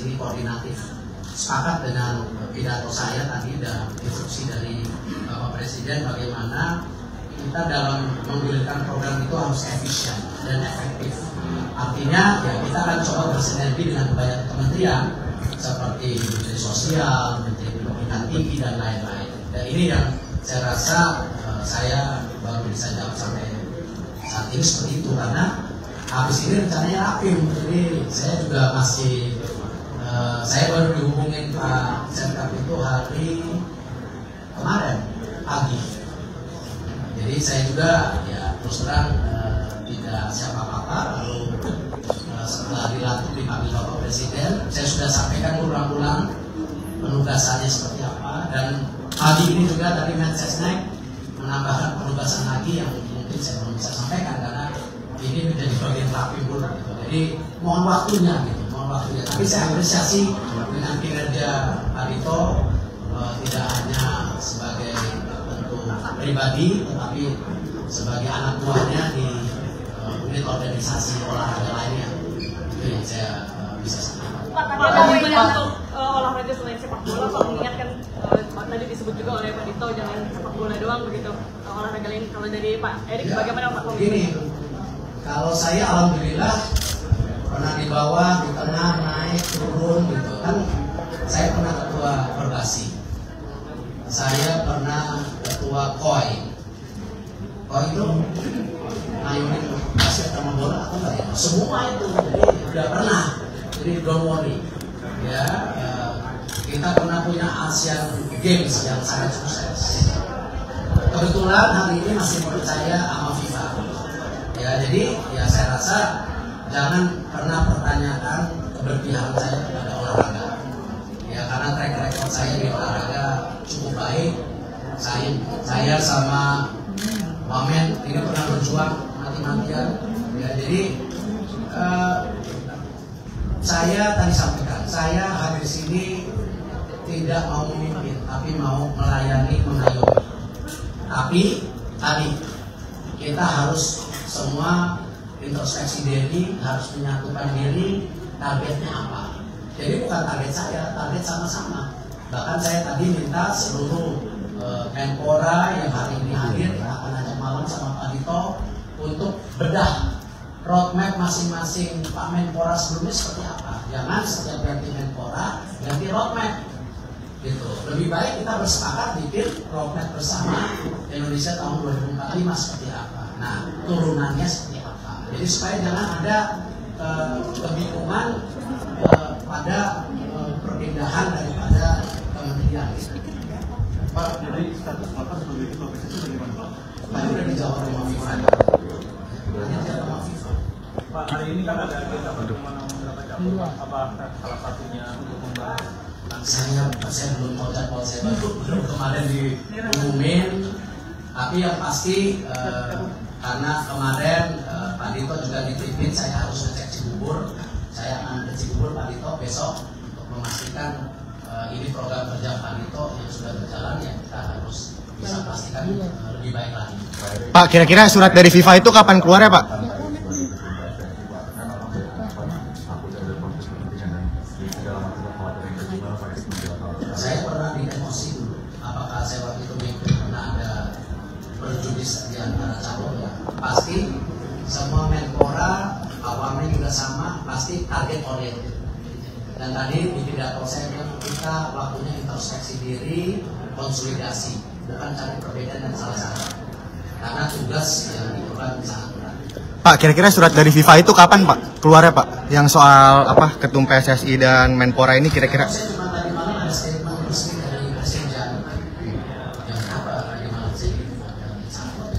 sini koordinatif. Sepakat dengan pidato saya tadi dan instruksi dari Bapak Presiden bagaimana kita dalam menggulirkan program itu harus efisien dan efektif. Artinya ya kita akan coba bersinergi dengan banyak kementerian seperti Menteri Sosial, Menteri Pendidikan Tinggi dan lain-lain. Dan ini yang saya rasa saya baru bisa jawab sampai saat ini seperti itu karena habis ini rencananya rapim. Jadi saya juga masih saya baru dihubungin Pak Senkap itu hari kemarin pagi. Jadi saya juga ya terus terang tidak siapa apa lalu setelah dilantik dipanggil Bapak Presiden, saya sudah sampaikan ulang-ulang penugasannya seperti apa dan pagi ini juga tadi Mensesnek menambahkan penugasan lagi yang mungkin saya belum bisa sampaikan karena ini menjadi bagian rapim dulu gitu. Jadi mohon waktunya gitu, mohon waktunya. Tapi saya apresiasi dengan kinerja Pak Dito tidak hanya sebagai bentuk pribadi tetapi sebagai anak buahnya di unit organisasi olahraga lainnya. Itu yang saya bisa sampaikan. Pak, untuk olahraga selain sepak bola, Pak mengingatkan tadi disebut juga oleh Pak Dito jangan sepak bola doang begitu, olahraga lain. Kalau dari Pak Erik ya, bagaimana Pak? Begini, kalau saya alhamdulillah pernah di bawah, di tengah, naik, turun gitu kan. Saya pernah ketua Perbasi, saya pernah ketua KOI. KOI itu ngayunin basket sama bola atau enggak ya? Semua itu, jadi udah pernah. Jadi don't worry. Ya, kita pernah punya Asian Games yang sangat sukses. Kebetulan hari ini masih percaya sama FIFA. Ya, jadi ya saya rasa jangan pernah pertanyakan keberpihakan saya kepada olahraga. Ya, karena track record saya di olahraga cukup baik. Saya sama Wamen ini pernah berjuang mati-matian. Ya, jadi saya tadi sampaikan, saya hadir di sini tidak mau memimpin, tapi mau melayani, mengayomi. Tapi tadi kita harus semua introspeksi diri, harus menyatukan diri, targetnya apa. Jadi bukan target saya, target sama-sama. Bahkan saya tadi minta seluruh Menpora yang hari ini hadir, akan ajak malam sama Pak Dito untuk bedah roadmap masing-masing Pak Menpora sebelumnya seperti apa. Jangan setiap ganti Menpora ganti roadmap gitu. Lebih baik kita bersepakat bikin roadmap bersama Indonesia tahun 2045 seperti apa. Nah, turunannya seperti apa. Jadi supaya jangan ada kebingungan pada perpindahan daripada kementerian. Pak, jadi status Bapak sebagai ketua PSSI bagaimana Pak? Pak sudah dijawab oleh Pak FIFA. Pak, hari ini kan ada agenda pertemuan beberapa cabang. Apa salah satunya untuk membahas? Saya belum tahu jadwal, saya baru kemarin diumumin. Tapi yang pasti karena kemarin Pak Dito juga ditipin, saya harus ngecek Cibubur. Saya akan ke Cibubur Pak Dito besok untuk memastikan ini program kerja Pak Dito yang sudah berjalan, ya kita harus bisa pastikan lebih baik lagi. Pak, kira-kira surat dari FIFA itu kapan keluar ya Pak? Saya pernah di emosi dulu. Apakah saya waktu itu pernah ada berjudis di antara calon ya? Pasti semua Menpora awalnya juga sama, pasti target oriented. Dan tadi di pidato saya bilang kita waktunya introspeksi diri, konsolidasi, bukan cari perbedaan dan salah-salah. Karena tugas yang diperlukan sangat berat. Pak, kira-kira surat dari FIFA itu kapan Pak keluarnya Pak? Yang soal apa ketum PSSI dan Menpora ini kira-kira? Saya cuma